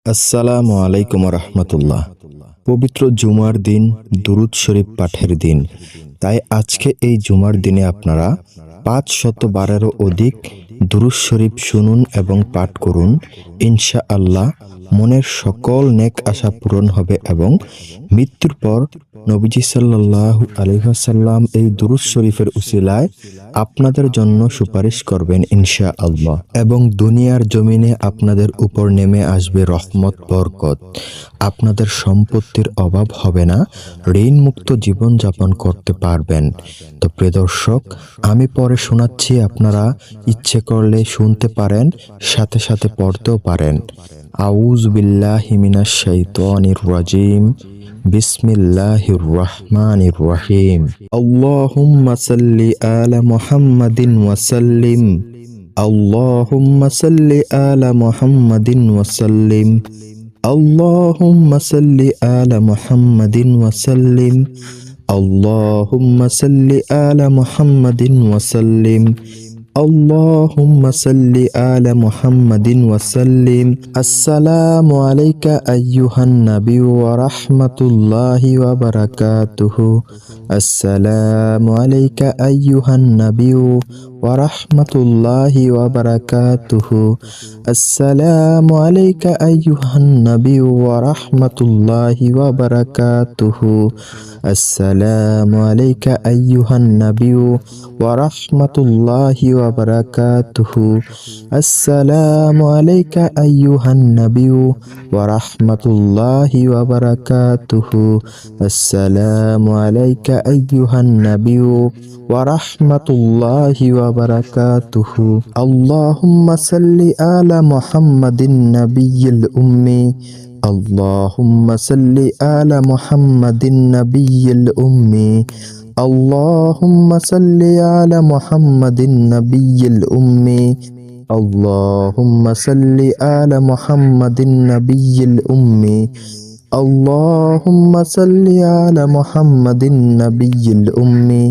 আসসালামু আলাইকুম রহমতুল্লাহ। পবিত্র জুমার দিন, দুরুদ শরীফ পাঠের দিন। তাই আজকে এই জুমার দিনে আপনারা 512-এরও অধিক দুরুদ শরীফ শুনুন এবং পাঠ করুন। ইনশাআল্লাহ মনের সকল নেক আশা পূরণ হবে এবং মৃত্যুর পর নবীজি সাল্লাল্লাহু আলাইহি ওয়াসাল্লাম এই দুরুদ শরীফের উসিলায় আপনাদের জন্য সুপারিশ করবেন ইনশাআল্লাহ, এবং দুনিয়ার জমিনে আপনাদের উপর নেমে আসবে রহমত, বরকত। আপনাদের সম্পত্তির অভাব হবে না, ঋণ মুক্ত জীবন যাপন করতে পারবেন। তো প্রিয় দর্শক, আমি পরে শোনাচ্ছি, আপনারা ইচ্ছে করলে শুনতে পারেন, সাথে সাথে পড়তেও পারেন। আউযু বিল্লাহি মিনাশ শাইতানির রাজিম। বিসমিল্লাহির রহমানির রহিম। আল্লাহুম্মা সাল্লি আলা মুহাম্মাদিন ওয়া সাল্লিম। আল্লাহুম্মা সাল্লি আলা মুহাম্মাদিন ওয়া সাল্লিম। আল্লাহুম্মা সাল্লি আলা মুহাম্মাদিন ওয়া সাল্লিম। আল্লাহুম্মা সাল্লি আলা মুহাম্মাদিন ওয়া সাল্লিম। আল্লাহুম্মা সাল্লি আলা মুহাম্মাদিন ওয়া সাল্লিম। আসসালামু আলাইকা আইয়ুহান নবী ওয়া রাহমাতুল্লাহি ওয়া বারাকাতুহু। আসসালামু আলাইকা আইয়ুহান নবী ওয়া রাহমাতুল্লাহি ওয়া বারাকাতুহু। আসসালামু আলাইকা আইয়ুহান নবী ওয়া রাহমাতুল্লাহি ওয়া বারাকাতুহু। আসসালামু আলাইকা আইয়ুহান নবী ওয়া রাহমাতুল্লাহি ওয়া বারাকাতুহু। আসসালামু আলাইকা আইয়ুহান নবী ওয়া রাহমাতুল্লাহি ওয়া বারাকাতুহু। আসসালামু আলাইকা আইয়ুহান নবী ওয়া রাহমাতুল্লাহি ওয়া বারাকাতুহু। আল্লাহুম্মা সাল্লি আলা মুহাম্মাদিন নাবিয়্যিল উম্মি। আল্লাহুম্মা সাল্লি আলা মুহাম্মাদিন নাবিয়্যিল উম্মি। আল্লাহুম্মা সাল্লি আলা মুহাম্মাদিন নাবিয়্যিল উম্মি। আল্লাহুম্মা সাল্লি আলা মুহাম্মাদিন নাবিয়্যিল উম্মি। আল্লাহুম্মা সাল্লি আলা মুহাম্মাদিন নাবিয়্যিল উম্মি।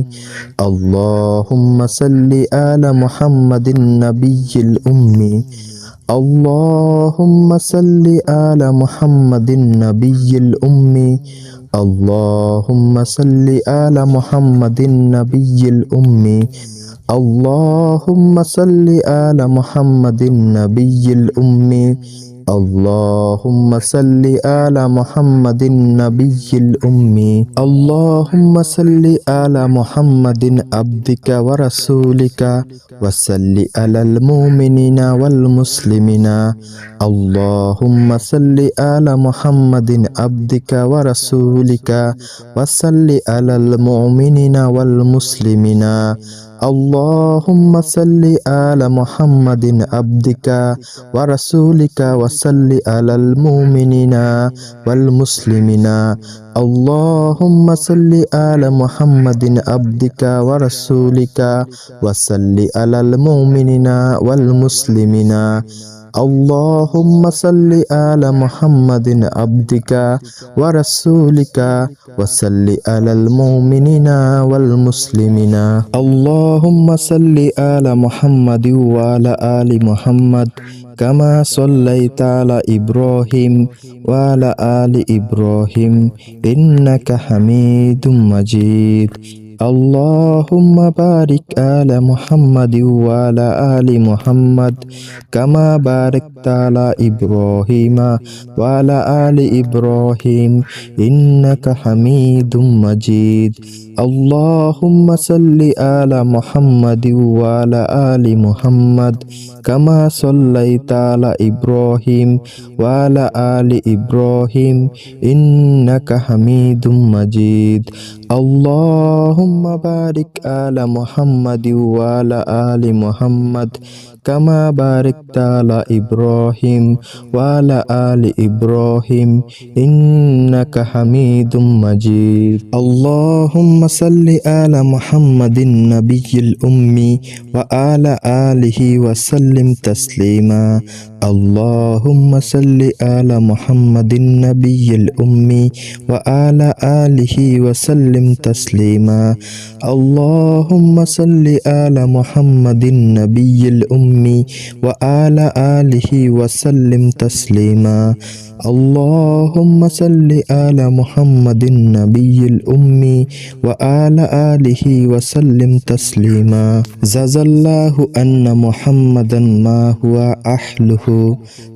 আল্লাহুম্মা সাল্লি আলা মুহাম্মাদিন নাবিয়্যিল উম্মি। আল্লাহুম্মা সাল্লি আলা মুহাম্মাদিন নাবিয়্যিল উম্মি। আল্লাহুম্মা সাল্লি আলা মুহাম্মাদিন নাবিয়্যিল উম্মি। আল্লাহুম্মা সাল্লি আলা মুহাম্মাদিন নাবিয়্যিল উম্মি। আল্লাহুম্মা সাল্লি আলা মুহাম্মাদিন নাবিয়্যিল উম্মি। আল্লাহুম্মা সাল্লি আলা মুহাম্মাদিন আবদিকা ওয়া রাসূলিকা ওয়া সাল্লি আলাল মুমিনিনা ওয়াল মুসলিমিনা। আল্লাহুম্মা সাল্লি আলা মুহাম্মাদিন আবদিকা ওয়া রাসূলিকা ওয়া সাল্লি আলাল মুমিনিনা ওয়াল মুসলিমিনা। আল্লাহুম্মা সাল্লি আলা মুহাম্মাদিন আবদিকা ওয়া রাসূলিকা ওয়া সাল্লি আলাল মুমিনিনা ওয়াল মুসলিমিনা। আল্লাহুম্মা সাল্লি আলা মুহাম্মাদিন আবদিকা ওয়া রাসূলিকা ওয়া সাল্লি আলাল মুমিনিনা ওয়াল মুসলিমিনা। আল্লাহুম্মা সাল্লি আলা মুহাম্মাদিন আবদিকা ওয়া রাসূলিকা ওয়া সাল্লি আলাল মুমিনিনা ওয়াল মুসলিমিনা। আল্লাহুম্মা সাল্লি আলা মুহাম্মাদি ওয়া আলা আলি মুহাম্মাদ কামা সাল্লাইতা আলা ইব্রাহিম ওয়া আলা আলি ইব্রাহিম ইন্নাকা হামিদুম মাজিদ। আল্লাহুম্মা বারিক আলা মুহাম্মাদি ওয়া আলা আলি মুহাম্মাদ কামা বারাকতা আলা ইব্রাহিমা ওয়া আলা আলি ইব্রাহিম ইন্নাকা হামিদুম মাজিদ। আল্লাহুম্মা সাল্লি আলা মুহাম্মাদি ওয়া আলা আলি মুহাম্মাদ কামা সাল্লাইতা আলা ইব্রাহিম ওয়া আলা আলি ইব্রাহিম ইন্নাকা হামিদুম মাজিদ। আল্লাহুম্মা বারিক আলা মুহাম্মাদি ওয়া আলা আলি মুহাম্মাদ কামা বারাকতা আলা ইব্রাহিম ওয়া আলা আলি ইব্রাহিম ইন্নাকা হামিদুম মাজিদ। আল্লাহুম্মা সাল্লি আলা মুহাম্মাদিন নাবিয়্যিল উম্মি ওয়া আলা আলিহি ওয়া সাল্লিম তাসলিমা। আল্লাহুম্মা সাল্লি আলা মুহাম্মাদিন নাবিয়্যিল উম্মি ওয়া আলা আলিহি ওয়া সাল্লিম তাসলিমা। আল্লাহুম্মা সাল্লি আলা মুহাম্মাদিন নাবিয়্যিল উম্মি الأمي وعلى آله وسلم تسليما اللهم صل على محمد النبي الأمي وعلى آله وسلم تسليما جزا الله أن محمدا ما هو أهله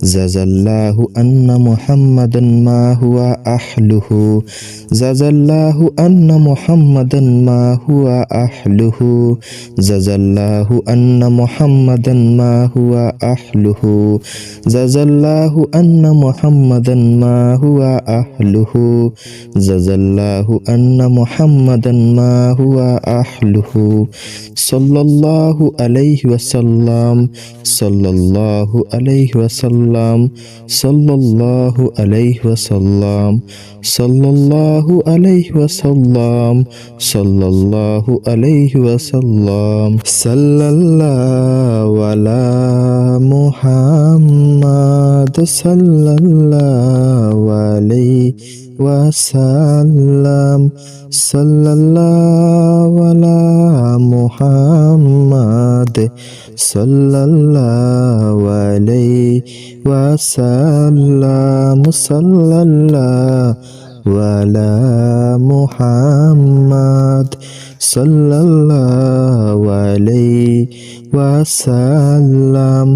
جزا الله أن محمدا ما هو أهله جزا الله أن محمدا ما هو أهله جزا الله أن محمدا ما هو أهله جزا الله أن محمدا ما هو أهله جزا الله أن محمدا ما هو أهله صلى الله عليه وسلم صلى الله عليه وسلم صلى الله عليه وسلم صلى الله عليه وسلم صلى الله عليه وسلم صلى الله على محمد صلى الله عليه وسلم صلى الله على محمد صلى الله عليه وسلم صلى الله على محمد صلى الله عليه وسلم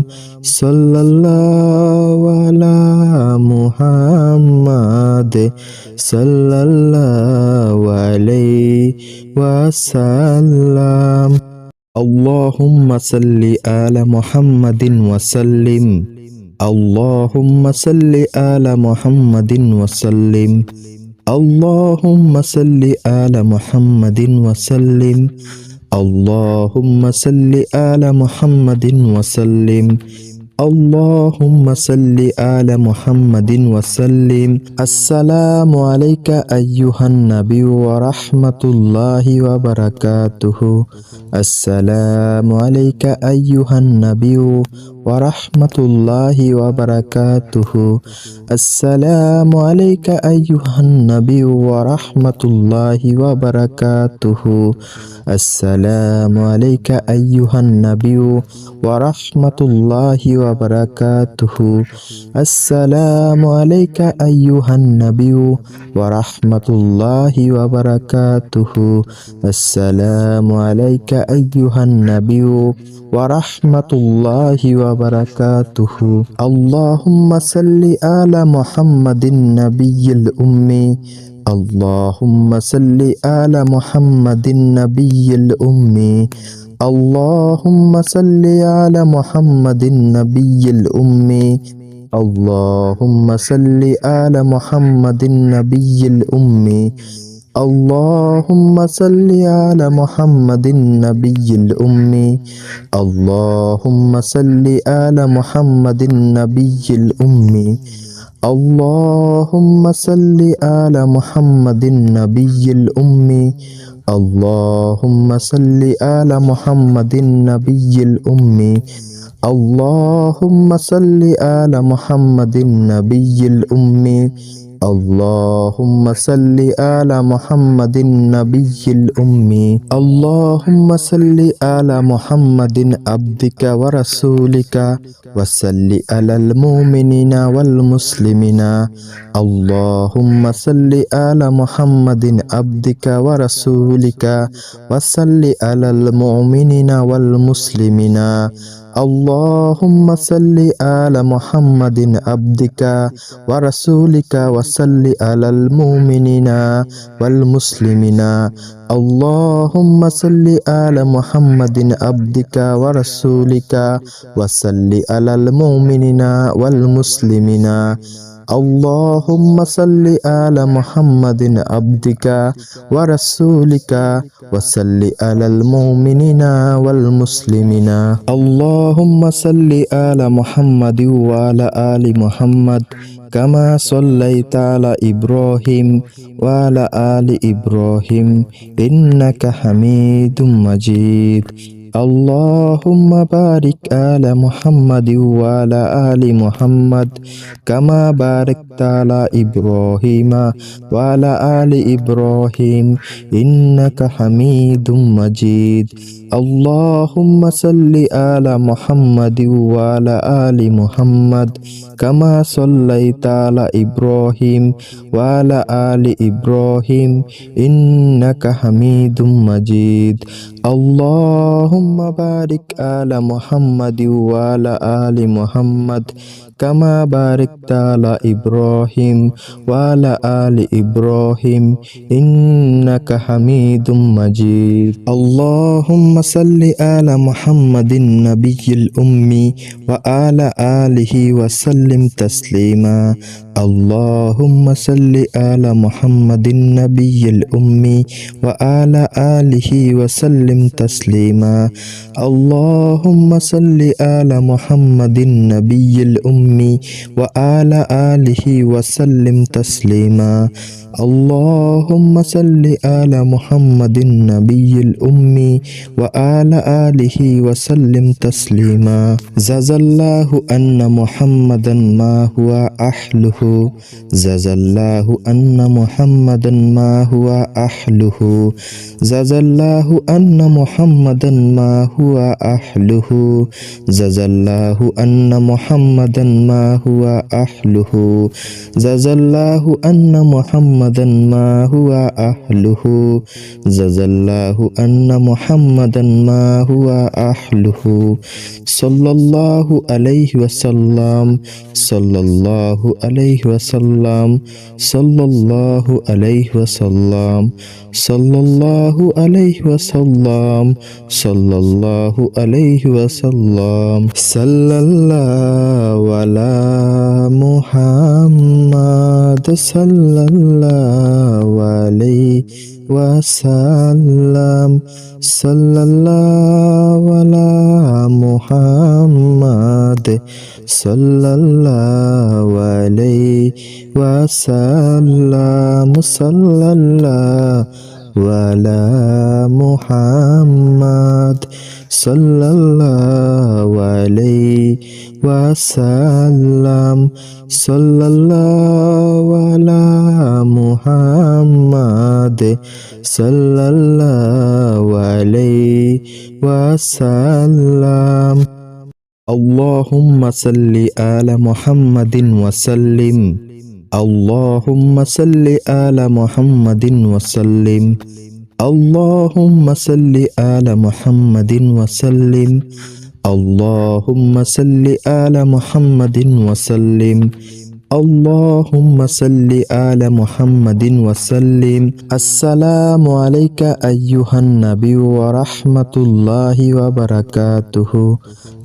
صلى الله على محمد صلى الله عليه وسلم اللهم صل على محمد وسلم اللهم صل على محمد وسلم اللهم صل على محمد وسلم اللهم صل على محمد وسلم اللهم صل على محمد وسلم السلام عليك أيها النبي ورحمة الله وبركاته السلام عليك أيها النبي ورحمة الله وبركاته السلام عليك أيها النبي ورحمة الله وبركاته السلام عليك أيها النبي ورحمة الله وبركاته السلام عليك أيها النبي ورحمة الله وبركاته السلام عليك أيها النبي ورحمة الله وبركاته اللهم صل على محمد النبي الأمي اللهم صل على محمد النبي الأمي اللهم صل على محمد النبي الأمي اللهم صل على محمد النبي الأمي اللهم صل على محمد النبي الأمي اللهم صل على محمد النبي الأمي اللهم صل على محمد النبي الأمي اللهم صل على محمد النبي الأمي اللهم صل على محمد النبي الأمي اللهم صل على محمد النبي الأمي اللهم صل على محمد عبدك ورسولك وصل على المؤمنين والمسلمين اللهم صل على محمد عبدك ورسولك وصل على المؤمنين والمسلمين اللهم صل على محمد عبدك ورسولك وصل على المؤمنين والمسلمين اللهم صل على محمد عبدك ورسولك وصل على المؤمنين والمسلمين اللهم صل على محمد عبدك ورسولك وصل على المؤمنين والمسلمين اللهم صل على محمد وعلى آل محمد كما صليت على إبراهيم وعلى آل إبراهيم إنك حميد مجيد اللهم بارك على محمد وعلى آل محمد كما باركت على إبراهيم وعلى آل إبراهيم إنك حميد مجيد اللهم صل على محمد وعلى آل محمد كما صليت على إبراهيم وعلى آل إبراهيم إنك حميد مجيد اللهم بارك على محمد وعلى آل محمد كما باركت على إبراهيم وعلى آل إبراهيم إنك حميد مجيد اللهم صل على محمد النبي الأمي وعلى آله وسلم تسليما اللهم صل على محمد النبي الأمي وعلى آله وسلم تسليما اللهم صل على محمد النبي الأمي وعلى آله وسلم تسليما اللهم صل على محمد النبي الأمي وعلى آله وسلم تسليما جزا الله أن محمدا ما هو أهله جزا الله أن محمدا ما هو أهله جزا الله أن محمدا ما هو أهله جزا الله أن محمدا ما هو أهله جزا الله أن محمدا ما هو أهله جزا الله أن محمدا ما هو أهله صلى الله عليه وسلم صلى الله عليه وسلم صلى الله عليه وسلم صلى الله عليه وسلم صلى الله عليه وسلم صلى الله على محمد صلى الله عليه وسلم صلى الله على محمد صلى الله عليه وسلم صلى الله على محمد صلى الله عليه وسلم صلى الله على محمد صلى الله عليه وسلم اللهم صل على محمد وسلم اللهم صل على محمد وسلم اللهم صل على محمد وسلم اللهم صل على محمد وسلم اللهم صل على محمد وسلم السلام عليك أيها النبي ورحمة الله وبركاته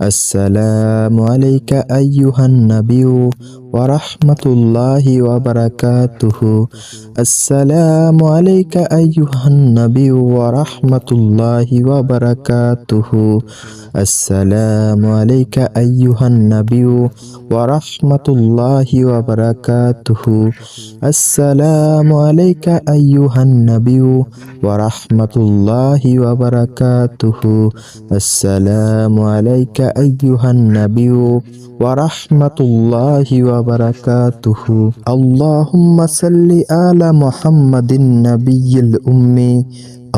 السلام عليك أيها النبي ورحمة الله وبركاته السلام عليك أيها النبي ورحمة الله وبركاته السلام عليك أيها النبي ورحمة الله وبركاته السلام عليك أيها النبي ورحمة الله وبركاته السلام عليك أيها النبي ورحمة الله وبركاته اللهم صل على محمد النبي الأمي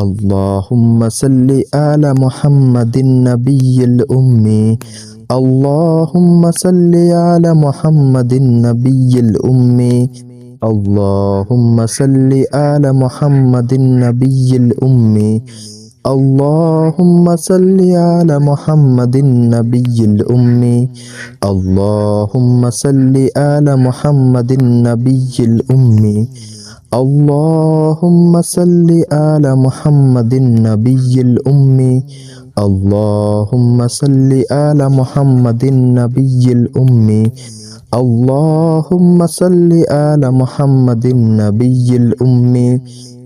اللهم صل على محمد النبي الأمي اللهم صل على محمد النبي الأمي اللهم صل على محمد النبي الأمي اللهم صل على محمد النبي الأمي اللهم صل على محمد النبي الأمي اللهم صل على محمد النبي الأمي اللهم صل على محمد النبي الأمي اللهم صل على محمد النبي الأمي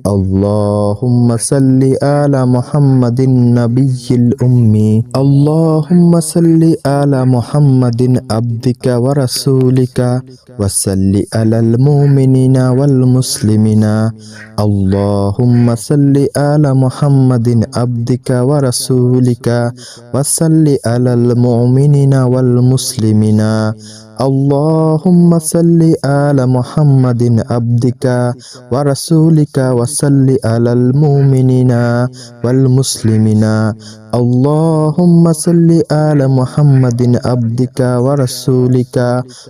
اللهم صل على محمد النبي الأمي اللهم صل على محمد عبدك ورسولك وصل على المؤمنين والمسلمين اللهم صل على محمد عبدك ورسولك وصل على المؤمنين والمسلمين اللهم صل على محمد عبدك ورسولك وصل على المؤمنين والمسلمين اللهم صل على محمد عبدك ورسولك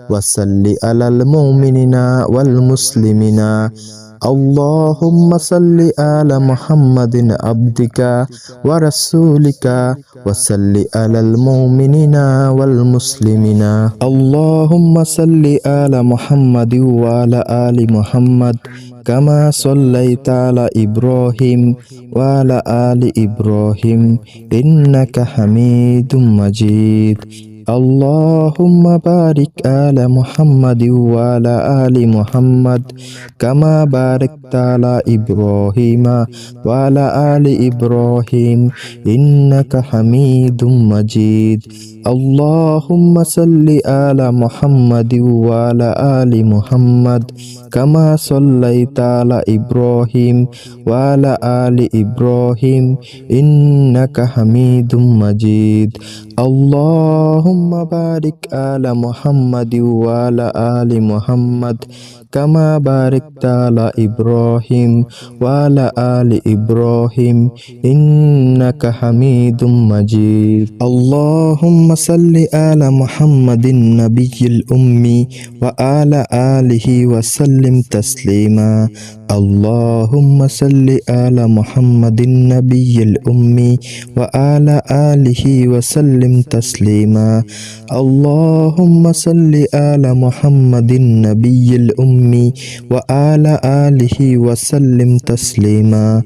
وصل على المؤمنين والمسلمين اللهم صل على محمد عبدك ورسولك وصل على المؤمنين والمسلمين اللهم صل على محمد وعلى آل محمد كما صليت على إبراهيم وعلى آل إبراهيم إنك حميد مجيد اللهم بارك على محمد وعلى آل محمد كما باركت على إبراهيم وعلى آل إبراهيم إنك حميد مجيد اللهم صل على محمد وعلى آل محمد كما صليت على إبراهيم وعلى آل إبراهيم إنك حميد مجيد اللهم بارك على محمد وعلى آل محمد كما باركت على إبراهيم وعلى آل إبراهيم إنك حميد مجيد اللهم صل على محمد النبي الأمي وعلى آله وسلم تسليما اللهم صل على محمد النبي الأمي وعلى آله وسلم تسليما اللهم صل على محمد النبي الأمي وعلى آله وسلم تسليما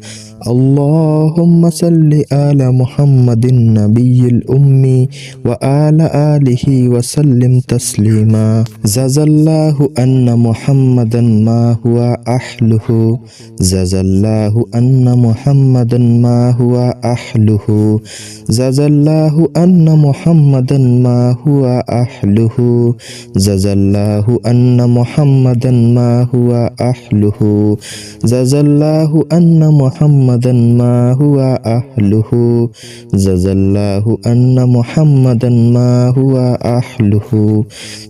اللهم صل على محمد النبي الأمي وعلى آله وسلم تسليما جزا الله أن محمدا ما هو أهله جزا الله أن محمدا ما هو أهله جزا الله أن محمدا ما هو أهله جزا الله أن محمدا ما هو أهله جزا الله أن محمدا ما هو أهله جزا الله أن محمدا ما هو أهله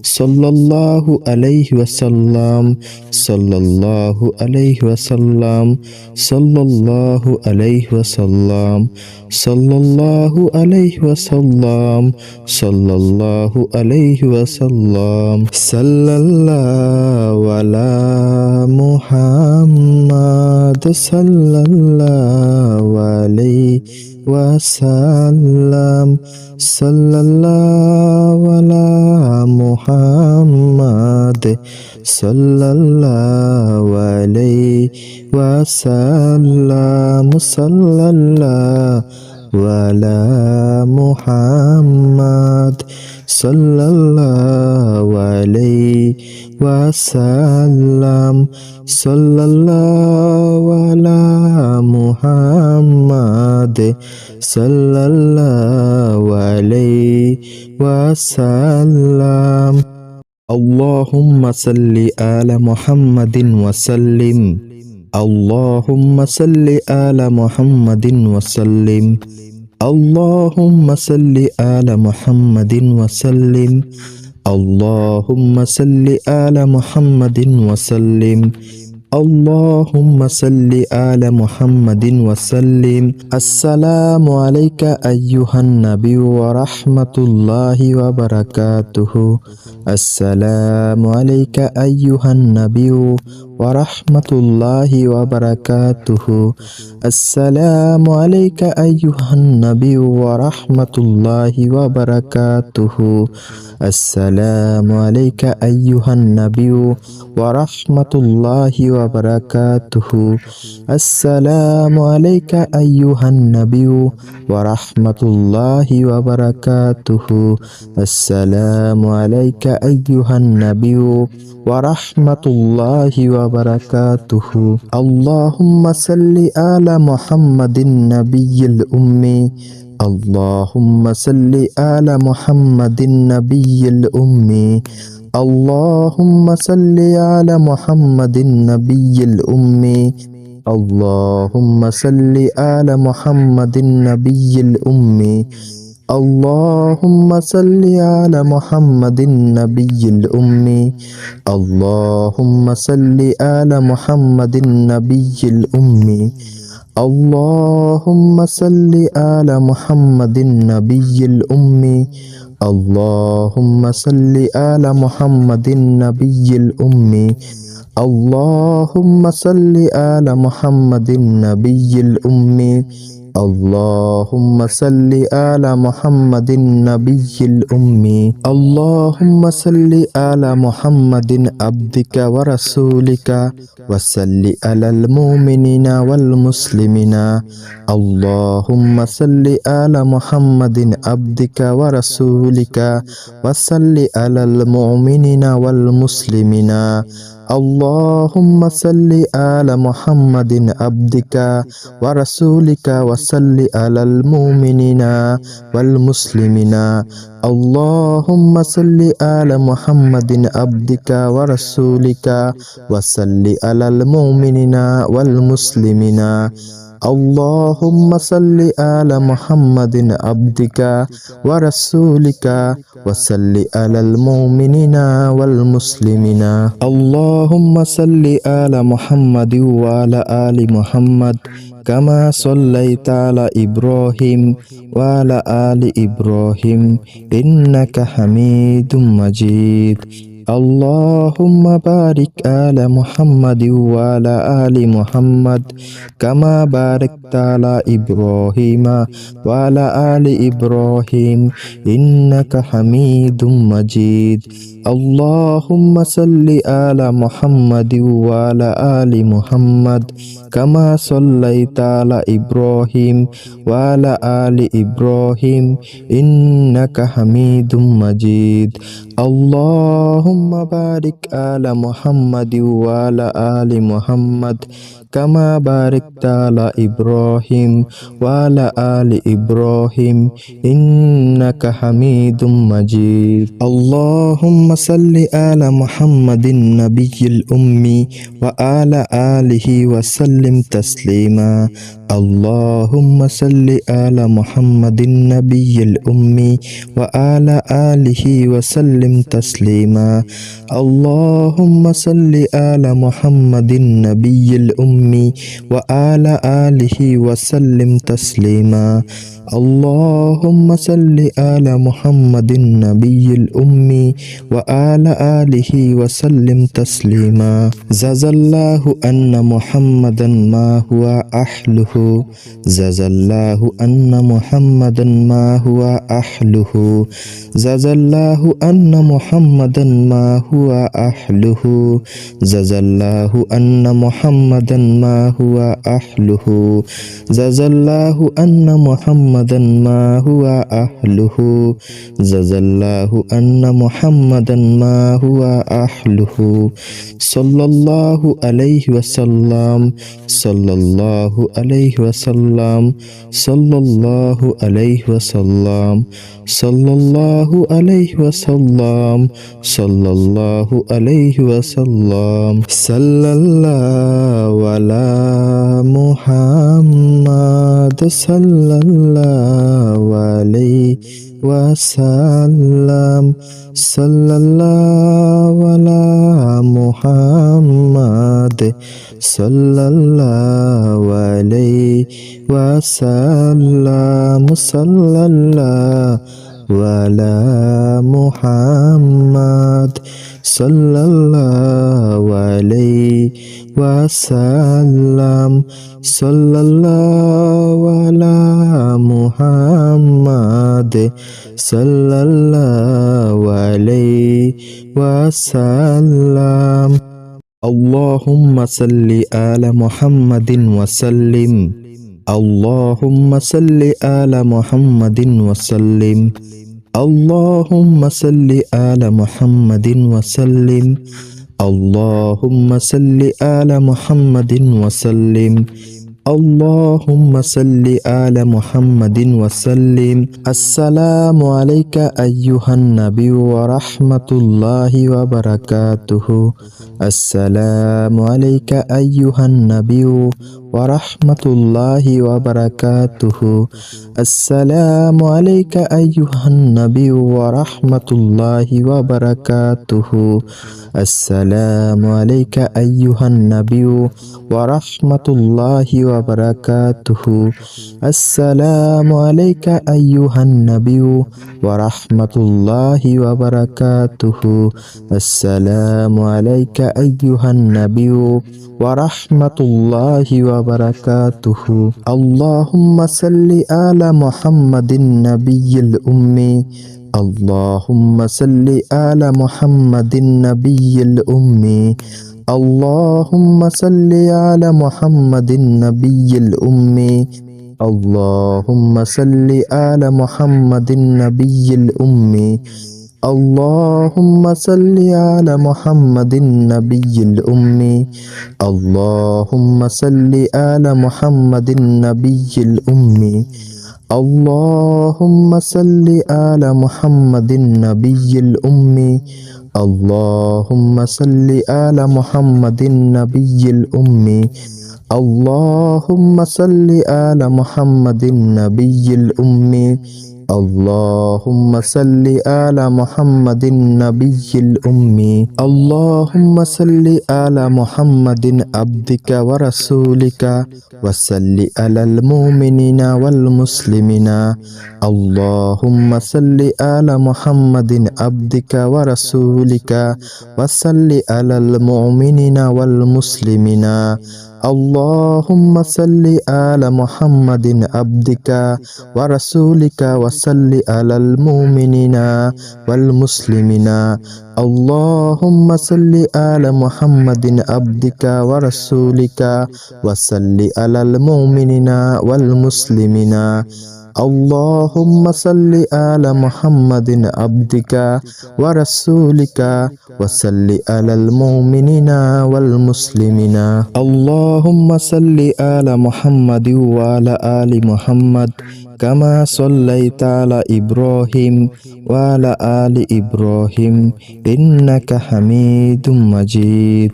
صلى الله عليه وسلم صلى الله عليه وسلم صلى الله عليه وسلم صلى الله عليه وسلم صلى الله عليه وسلم صلى الله على محمد صلى الله عليه وسلم صلى الله على محمد صلى الله عليه وسلم صلى الله على محمد صلى الله عليه وسلم صلى الله على محمد صلى الله عليه وسلم اللهم صل على محمد وسلم اللهم صل على محمد وسلم اللهم صل على محمد وسلم اللهم صل على محمد وسلم اللهم صل على محمد وسلم السلام عليك أيها النبي ورحمة الله وبركاته السلام عليك أيها النبي ورحمة الله وبركاته السلام عليك أيها النبي ورحمة الله وبركاته السلام عليك أيها النبي ورحمة الله وبركاته السلام عليك أيها النبي ورحمة الله وبركاته السلام عليك আইয়ুহান নাবিয়্যু ওয়া রাহমাতুল্লাহি ওয়া বারাকাতুহু। আল্লাহুম্মা সাল্লি আলা মুহাম্মাদিন নাবিয়্যিল উম্মি। আল্লাহুম্মা সাল্লি আলা মুহাম্মাদিন নাবিয়্যিল উম্মি। আল্লাহুম্মা সাল্লি আলা মুহাম্মাদিন নাবিয়্যিল উম্মি। আল্লাহুম্মা সাল্লি আলা মুহাম্মাদিন নাবিয়্যিল উম্মি। আল্লাহুম্মা সাল্লি আলা মুহাম্মাদিন নাবিয়্যিল উম্মি। আল্লাহুম্মা সাল্লি আলা মুহাম্মাদিন নাবিয়্যিল উম্মি। আল্লাহুম্মা সাল্লি আলা মুহাম্মাদিন নাবিয়্যিল উম্মি। আল্লাহুম্মা সাল্লি আলা মুহাম্মাদিন নাবিয়্যিল উম্মি। আল্লাহুম্মা সাল্লি আলা মুহাম্মাদিন নাবিয়্যিল উম্মি। আল্লাহুম্মা সাল্লি আলা মুহাম্মাদিন নাবিয়্যিল উম্মি। আল্লাহুম্মা সাল্লি আলা মুহাম্মাদিন আবদিকা ওয়া রাসূলিকা ওয়া সাল্লি আলাল মুমিনিনা ওয়াল মুসলিমিনা। আল্লাহুম্মা সাল্লি আলা মুহাম্মাদিন আবদিকা ওয়া রাসূলিকা ওয়া সাল্লি আলাল মুমিনিনা ওয়াল মুসলিমিনা। আল্লাহুম্মা সাল্লি আলা মুহাম্মাদিন আবদিকা ওয়া রাসূলিকা ওয়া সাল্লি আলাল মুমিনিনা ওয়াল মুসলিমিনা। আল্লাহুম্মা সাল্লি আলা মুহাম্মাদিন আবদিকা ওয়া রাসূলিকা ওয়া সাল্লি আলাল মুমিনিনা ওয়াল মুসলিমিনা। আল্লাহুম্মা সাল্লি আলা মুহাম্মাদিন আবদিকা ওয়া রাসূলিকা ওয়া সাল্লি আলাল মুমিনিনা ওয়াল মুসলিমিনা। আল্লাহুম্মা সাল্লি আলা মুহাম্মাদিন ওয়া আলা আলি মুহাম্মাদ কামা সাল্লাইতা আলা ইব্রাহিম ওয়া আলা আলি ইব্রাহিম ইন্নাকা হামিদুম মাজিদ। আল্লাহুম্মা বারিক আলা মুহাম্মাদিন ওয়া আলা আলি মুহাম্মাদ কামা বারাকতা আলা ইব্রাহিমা ওয়া আলা আলি ইব্রাহিম ইন্নাকা হামিদুম মাজিদ। আল্লাহুম্মা সাল্লি আলা মুহাম্মাদিন ওয়া আলা আলি মুহাম্মাদ কামা সাল্লাইতা আলা ইব্রাহিম ওয়া আলা আলি ইব্রাহিম ইন্নাকা হামিদুম মাজিদ। আল্লাহুম্মা বারিক আলা মুহাম্মাদিন ওয়া আলা আলি মুহাম্মাদ কামা বারাকতা আলা ইব্রাহিম ওয়া আলা আলি ইব্রাহিম ইন্নাকা হামিদুম মাজিদ। আল্লাহুম্মা সাল্লি আলা মুহাম্মাদিন নাবিয়্যিল উম্মি ওয়া আলা আলিহি ওয়া সাল্লিম তাসলিমা। আল্লাহুম্মা সাল্লি আলা মুহাম্মাদিন নাবিয়্যিল উম্মি ওয়া আলা আলিহি ওয়া সাল্লিম তাসলিমা। আল্লাহুম্মা সাল্লি আলা মুহাম্মাদিন নাবিয়্যিল উম্মি ওয়া আলা আলিহি ওয়া সাল্লিম তাসলিমা। আল্লাহুম্মা সাল্লি আলা মুহাম্মাদিন নাবিয়্যিল উম্মি ওয়া আলা আলিহি ওয়া সাল্লিম তাসলিমা। জাযাল্লাহু আন্না মুহাম্মাদান মা হুয়া আহলুহু। জাযাল্লাহু আন্না মুহাম্মাদান মা হুয়া আহলুহু। জাযাল্লাহু আন্না মুহাম্মাদান মা হুয়া আহলুহু। জাযাল্লাহু আন্না মুহাম্মাদান মা হুয়া আহলুহু। জাযাল্লাহু আন্না মুহাম্মাদান মা হুয়া আহলুহু। জাযাল্লাহু আন্না মুহাম্মাদান মা হুয়া আহলুহু। সাল্লাল্লাহু আলাইহি ওয়াসাল্লাম। সাল্লাল্লাহু আলাইহি ওয়াসাল্লাম। সাল্লাল্লাহু আলাইহি ওয়াসাল্লাম। সাল্লাল্লাহু আলাইহি ওয়াসাল্লাম। সাল্লাল্লাহু আলাইহি ওয়াসাল্লাম। সাল্লাল্লাহু আলা মুহাম্মাদ সাল্লাল্লাহু আলাইহি ওয়াসাল্লাম। সাল্লাল্লাহু আলা মুহাম্মাদ সাল্লাল্লাহু আলাইহি ওয়াসাল্লাম। সাল্লাল্লাহু আলা মুহাম্মাদ সাল্লাল্লাহু আলাইহি ওয়াসাল্লাম। সাল্লাল্লাহু আলা মুহাম্মাদ সাল্লাল্লাহু আলাইহি ওয়াসাল্লাম। আল্লাহুম্মা সাল্লি আলা মুহাম্মাদিন ওয়া সাল্লিম। আল্লাহুম্মা সাল্লি আলা মুহাম্মাদিন ওয়া সাল্লিম। اللهم صل على محمد وسلم. اللهم صل على محمد وسلم. اللهم صل على محمد وسلم. السلام عليك أيها النبي ورحمة الله وبركاته. السلام عليك أيها النبي ورحمة الله وبركاته. السلام عليك أيها النبي ورحمة الله وبركاته. السلام عليك أيها النبي ورحمة الله وبركاته. السلام عليك أيها النبي ورحمة الله وبركاته. السلام عليك أيها النبي ورحمة الله وبركاته. اللهم صل على محمد النبي الأمي. اللهم صل على محمد النبي الأمي. اللهم صل على محمد النبي الأمي. اللهم صل على محمد النبي الأمي. اللهم صل على محمد النبي الأمي. اللهم صل على محمد النبي الأمي. اللهم صل على محمد النبي الأمي. اللهم صل على محمد النبي الأمي. اللهم صل على محمد النبي الأمي. اللهم صل على محمد النبي الأمي. اللهم صل على محمد عبدك ورسولك وصل على المؤمنين والمسلمين. اللهم صل على محمد عبدك ورسولك وصل على المؤمنين والمسلمين. اللهم صل على محمد عبدك ورسولك وصل على المؤمنين والمسلمين. اللهم صل على محمد عبدك ورسولك وصل على المؤمنين والمسلمين. اللهم صل على محمد عبدك ورسولك وصل على المؤمنين والمسلمين. اللهم صل على محمد وعلى آل محمد كما صليت على إبراهيم وعلى آل إبراهيم إنك حميد مجيد.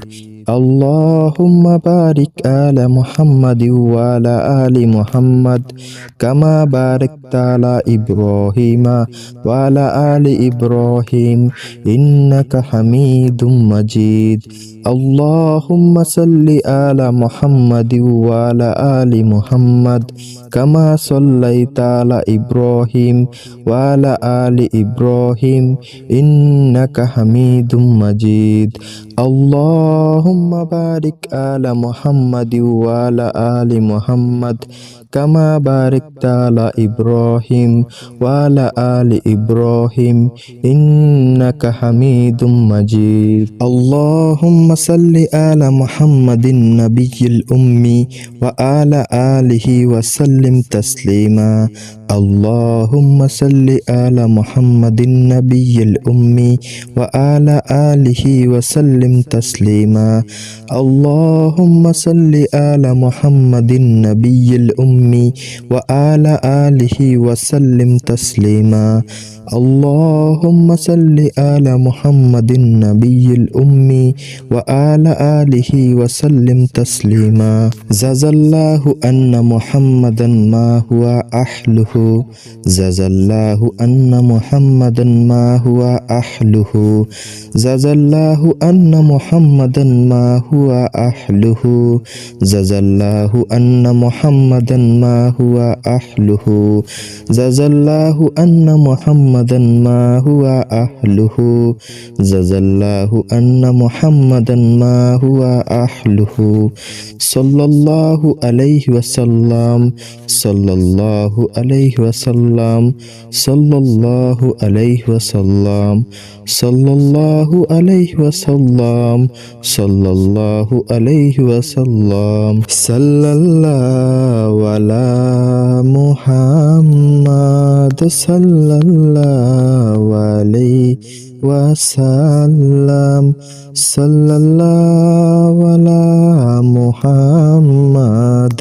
اللهم بارك على محمد وعلى آل محمد كما باركت على إبراهيم وعلى آل إبراهيم إنك حميد مجيد. اللهم صل على محمد وعلى آل محمد كما صليت على إبراهيم وعلى آل إبراهيم إنك حميد مجيد. اللهم بارك على محمد وعلى آل محمد كما باركت على إبراهيم وعلى آل إبراهيم إنك حميد مجيد. اللهم صل على محمد النبي الأمي وعلى آله وسلم تسليما. اللهم صل على محمد النبي الأمي وعلى آله وسلم تسليما. اللهم صل على محمد النبي الأمي وعلى آله وسلم تسليما. اللهم صل على محمد النبي الأمي وعلى آله وسلم تسليما. جزا الله أن محمدا ما هو أهله. جزا الله أن محمدا ما هو أهله. جزا الله أن محمدا ما هو أهله. جزا الله أن محمدا ما هو أهله. جزا الله أن محمدا ما هو أهله. جزا الله أن محمدا ما هو أهله. صلى الله عليه وسلم. صلى الله عليه আলাইহি ওয়াসাল্লাম, সাল্লাল্লাহু আলাইহি ওয়াসাল্লাম, সাল্লাল্লাহু আলাইহি ওয়াসাল্লাম, সাল্লাল্লাহু আলাইহি ওয়াসাল্লাম। সাল্লাল্লাহু আলা মুহাম্মাদ, সাল্লাল্লাহু আলাইহি ওয়াসাল্লাম, সাল্লাল্লাহু আলা মুহাম্মাদ,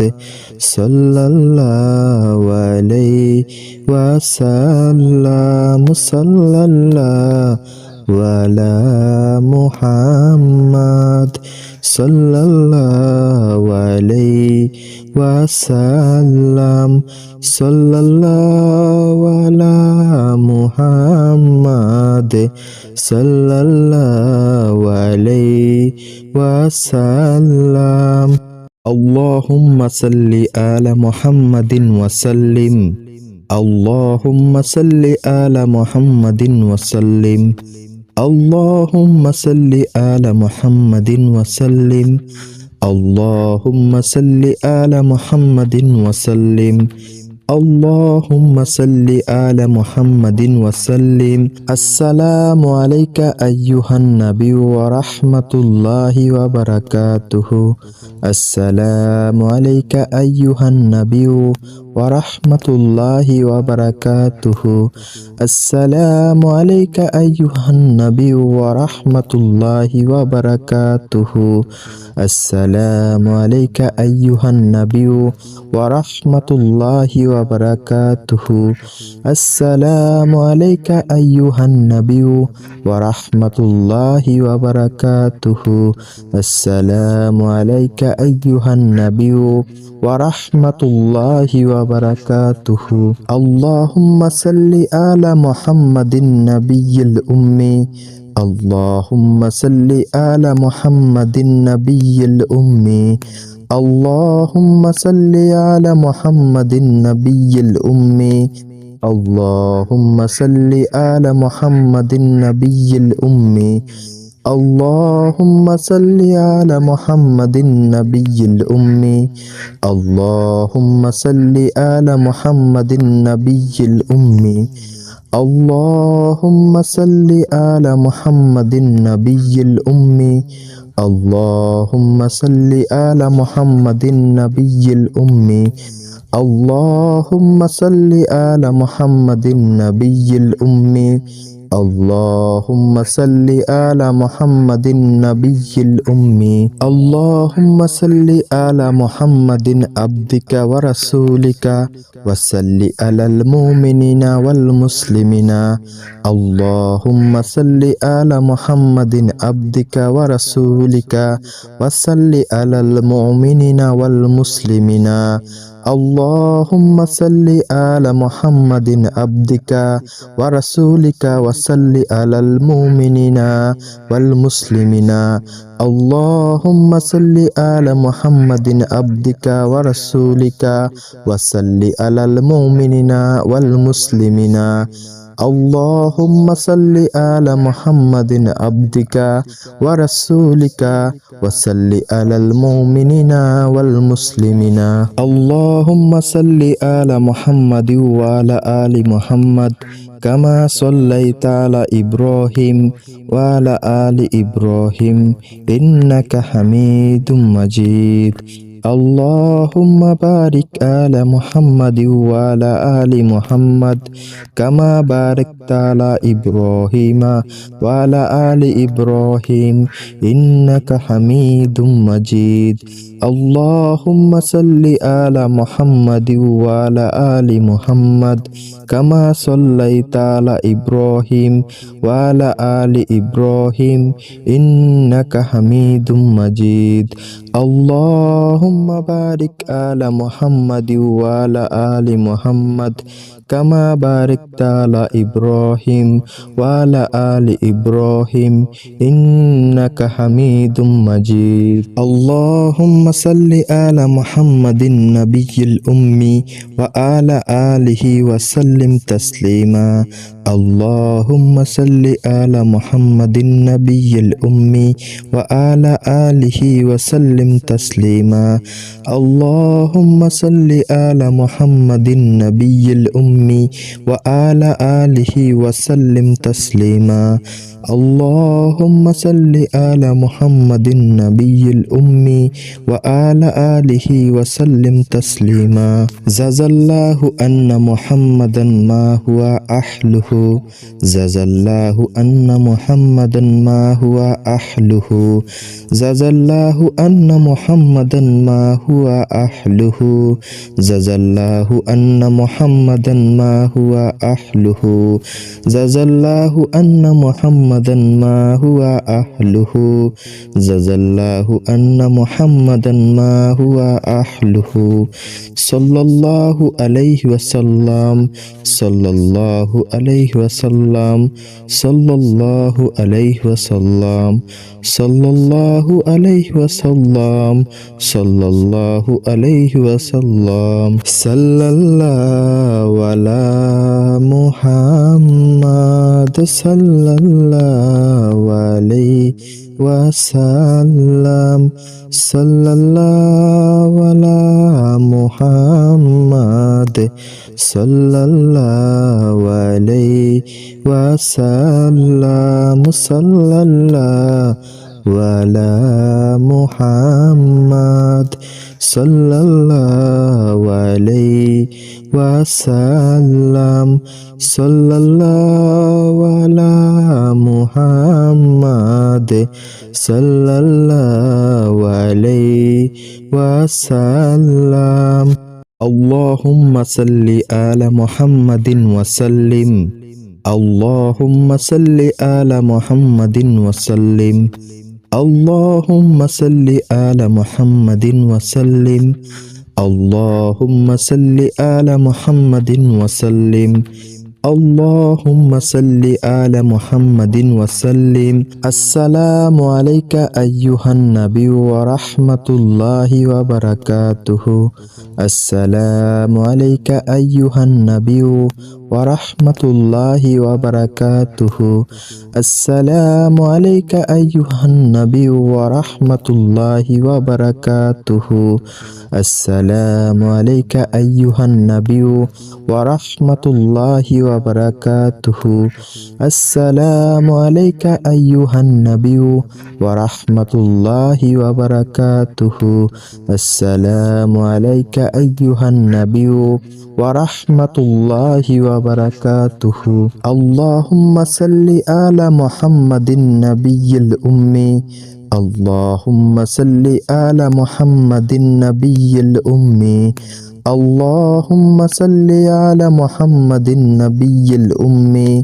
সাল্লাল্লাহু আলাইহি ওয়াসাল্লাম, সাল্লাল্লাহু আলা মুহাম্মাদ, সাল্লাল্লাহু আলাইহি ওয়াসাল্লাম, সাল্লাল্লাহু আলা মুহাম্মাদ, সাল্লাল্লাহু আলাইহি ওয়াসাল্লাম। আল্লাহুম্মা সাল্লি আলা মুহাম্মাদিন ওয়া সাল্লিম, আল্লাহুম্মা সাল্লি আলা মুহাম্মাদিন ওয়া সাল্লিম, আল্লাহুম্মা সাল্লি আলা মুহাম্মাদিন ওয়া সাল্লিম, আল্লাহুম্মা সাল্লি আলা মুহাম্মাদিন ওয়া সাল্লিম, আল্লাহুম্মা সাল্লি আলা মুহাম্মাদিন ওয়া সাল্লিম। আসসালামু আলাইকা আইয়ুহান নবী ওয়া রাহমাতুল্লাহি ওয়া বারাকাতুহু। আসসালামু আলাইকা আইয়ুহান নবী ওয়া রাহমাতুল্লাহি ওয়া বারাকাতুহু। আসসালামু আলাইকা আইয়ুহান নবী ওয়া রাহমাতুল্লাহি ওয়া বারাকাতুহু। আসসালামু আলাইকা আইয়ুহান নবী ওয়া রাহমাতুল্লাহি ওয়া বারাকাতুহু। আসসালামু আলাইকা আইয়ুহান নবী ওয়া রাহমাতুল্লাহি ওয়া বারাকাতুহু। আসসালামু আলাইকা আইয়ুহান নবী ওয়া রাহমাতুল্লাহি ওয়া বারাকাতুহু। আল্লাহুম্মা সাল্লি আলা মুহাম্মাদিন নাবিয়্যিল উম্মি, আল্লাহুম্মা সাল্লি আলা মুহাম্মাদিন নাবিয়্যিল উম্মি, আল্লাহুম্মা সাল্লি আলা মুহাম্মাদিন নাবিয়্যিল উম্মি, আল্লাহুম্মা সাল্লি আলা মুহাম্মাদিন নাবিয়্যিল উম্মি, আল্লাহুম্মা সাল্লি আলা মুহাম্মাদিন নাবিয়্যিল উম্মি, আল্লাহুম্মা সাল্লি আলা মুহাম্মাদিন নাবিয়্যিল উম্মি, আল্লাহুম্মা সাল্লি আলা মুহাম্মাদিন নাবিয়্যিল উম্মি, আল্লাহুম্মা সাল্লি আলা মুহাম্মাদিন নাবিয়্যিল উম্মি, আল্লাহুম্মা সাল্লি আলা মুহাম্মাদিন নাবিয়্যিল উম্মি, আল্লাহুম্মা সাল্লি আলা মুহাম্মাদিন নাবিয়্যিল উম্মি, আল্লাহুম্মা সাল্লি আলা মুহাম্মাদিন আবদিকা ওয়া রাসূলিকা ওয়া সাল্লি আলাল মুমিনিনা ওয়াল মুসলিমিনা, আল্লাহুম্মা সাল্লি আলা মুহাম্মাদিন আবদিকা ওয়া রাসূলিকা ওয়া সাল্লি আলাল মুমিনিনা ওয়াল মুসলিমিনা, আল্লাহুম্মা সাল্লি আলা মুহাম্মাদিন আবদিকা ওয়া রাসূলিকা ওয়া সাল্লি আলাল মুমিনিনা ওয়াল মুসলিমিনা, আল্লাহুম্মা সাল্লি আলা মুহাম্মাদিন আবদিকা ওয়া রাসূলিকা ওয়া সাল্লি আলাল মুমিনিনা ওয়াল মুসলিমিনা, আল্লাহুম্মা সাল্লি আলা মুহাম্মাদিন আবদিকা ওয়া রাসূলিকা ওয়া সাল্লি আলাল মুমিনিনা ওয়াল মুসলিমিনা, আল্লাহুম্মা সাল্লি আলা মুহাম্মাদিন ওয়া আলা আলি মুহাম্মাদ কামা সাল্লাইতা আলা ইব্রাহিম ওয়া আলা আলি ইব্রাহিম ইন্নাকা হামিদুম মাজিদ। আল্লাহুম্মা বারিক আলা মুহাম্মাদিন ওয়া আলা আলি মুহাম্মাদ কামা বারাকতা আলা ইব্রাহিমা ওয়া আলা আলি ইব্রাহিম ইন্নাকা হামিদুম মাজিদ। আল্লাহুম্মা সাল্লি আলা মুহাম্মাদিন ওয়া আলা আলি মুহাম্মাদ কামা সাল্লাইতা আলা ইব্রাহিম ওয়া আলা আলি ইব্রাহিম ইন্নাকা হামিদুম মাজিদ। আল্লাহুম্মা বারিক আলা মুহাম্মাদিন ওয়া আলা আলি মুহাম্মাদ কামা বারাকতা আলা ইব্রাহিম ওয়া আলা আলি ইব্রাহিম ইন্নাকা হামিদুম মাজিদ। আল্লাহুম্মা সাল্লি আলা মুহাম্মাদিন নাবিয়্যিল উম্মি ওয়া আলা আলিহি ওয়া সাল্লিম তাসলিমা। اللهم صل على محمد النبي الأمي وعلى آله وسلم تسليما. اللهم صل على محمد النبي الأمي وعلى آله وسلم تسليما. اللهم صل على محمد النبي الأمي وعلى آله وسلم تسليما. جزا الله أن محمدا ما هو أهله، جزا الله أن محمدا ما هو أهله، جزا الله أن محمدا ما هو أهله، جزا الله أن محمدا ما هو أهله، جزا الله أن محمدا ما هو أهله، جزا الله أن محمدا ما هو أهله. صلى الله عليه وسلم، صلى الله عليه وسلم، صلى الله عليه وسلم، صلى الله عليه وسلم، صلى الله عليه وسلم. صلى الله على محمد، صلى الله عليه وسلم، صلى الله على محمد، صلى الله عليه وسلم، صلى الله على محمد، صلى الله عليه وسلم، صلى الله على محمد، صلى الله عليه وسلم. اللهم صل على محمد وسلم. اللهم صل على محمد وسلم. اللهم صل على محمد وسلم. اللهم صل على محمد وسلم. اللهم صل على محمد وسلم. السلام عليك أيها النبي ورحمة الله وبركاته. السلام عليك أيها النبي ورحمة الله وبركاته. السلام عليك أيها النبي ورحمة الله وبركاته. السلام عليك أيها النبي ورحمة الله وبركاته. السلام عليك أيها النبي ورحمة الله وبركاته. السلام عليك أيها النبي ورحمة الله وبركاته. اللهم صل على محمد النبي الأمي. اللهم صل على محمد النبي الأمي. اللهم صل على محمد النبي الأمي.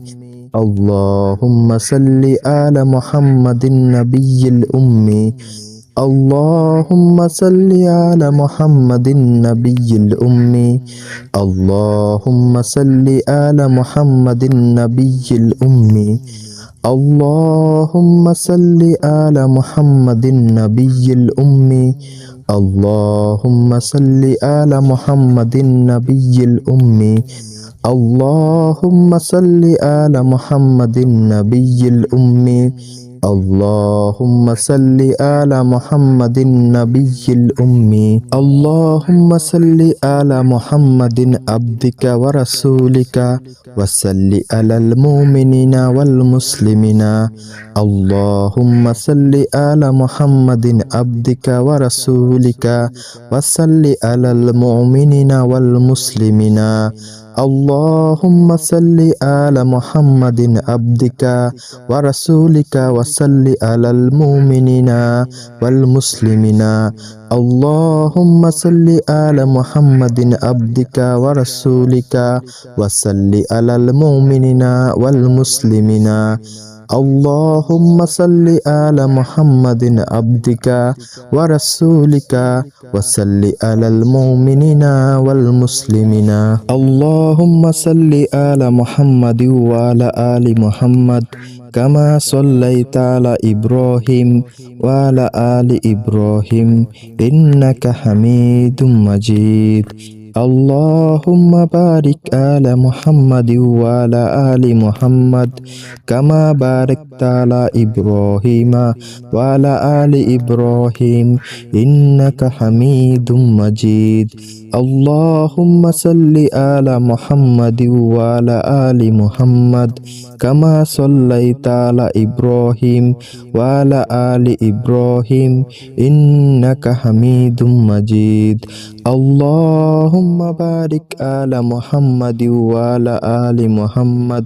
اللهم صل على محمد النبي الأمي. اللهم صل على محمد النبي الأمي. اللهم صل على محمد النبي الأمي. اللهم صل على محمد النبي الأمي. اللهم صل على محمد النبي الأمي. اللهم صل على محمد النبي الأمي. اللهم صل على محمد النبي الأمي. اللهم صل على محمد عبدك ورسولك وصل على المؤمنين والمسلمين. اللهم صل على محمد عبدك ورسولك وصل على المؤمنين والمسلمين. اللهم صل على محمد عبدك ورسولك وصل على المؤمنين والمسلمين. اللهم صل على محمد عبدك ورسولك وصل على المؤمنين والمسلمين. اللهم صل على محمد عبدك ورسولك وصل على المؤمنين والمسلمين. اللهم صل على محمد وعلى آل محمد كما صليت على إبراهيم وعلى آل إبراهيم إنك حميد مجيد. اللهم بارك على محمد وعلى آل محمد كما باركت على إبراهيم وعلى آل إبراهيم إنك حميد مجيد اللهم صل على محمد وعلى آل محمد كما صليت على إبراهيم وعلى آل إبراهيم إنك حميد مجيد اللهم بارك على محمد وعلى آل محمد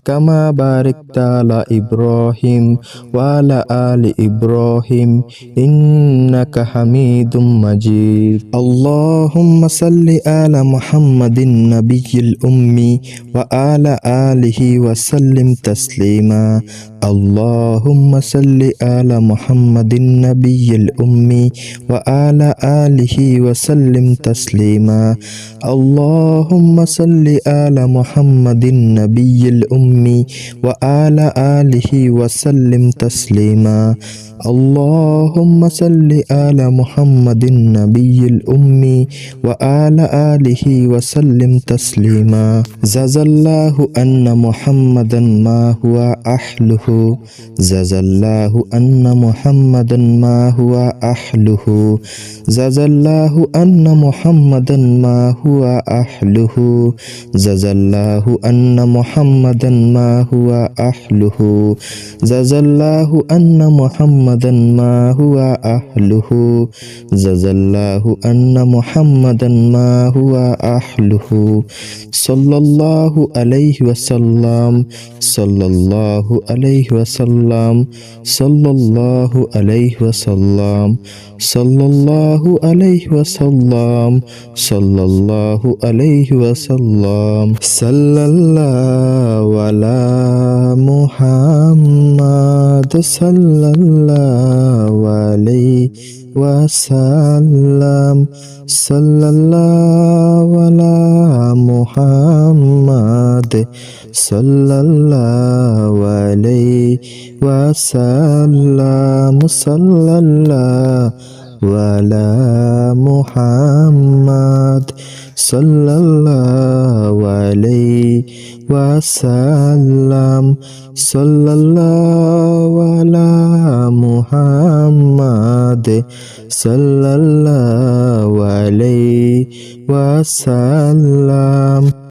كما باركت على إبراهيم وعلى آل إبراهيم إنك حميد مجيد اللهم صل على محمد النبي الأمي وعلى آله وسلم تسليما اللهم صل على محمد النبي الأمي وعلى آله وسلم تسليما اللهم صل على محمد النبي الأمي وعلى آله وسلم تسليما اللهم صل على محمد النبي الأمي وعلى آله وسلم تسليما جزا الله أن محمدا ما هو أهله جزا الله أن محمدا ما هو أهله جزا الله أن محمدا ما هو أهله جزا الله أن محمدا ما هو أهله جزا الله أن محمدا ما هو أهله جزا الله أن محمدا ما هو أهله صلى الله عليه وسلم صلى الله عليه وسلم صلى الله عليه وسلم صلى الله عليه وسلم صلى الله عليه وسلم صلى الله على محمد صلى الله عليه وسلم صلى الله على محمد صلى الله عليه وسلم صلى الله على محمد صلى الله عليه وسلم صلى الله على محمد صلى الله عليه وسلم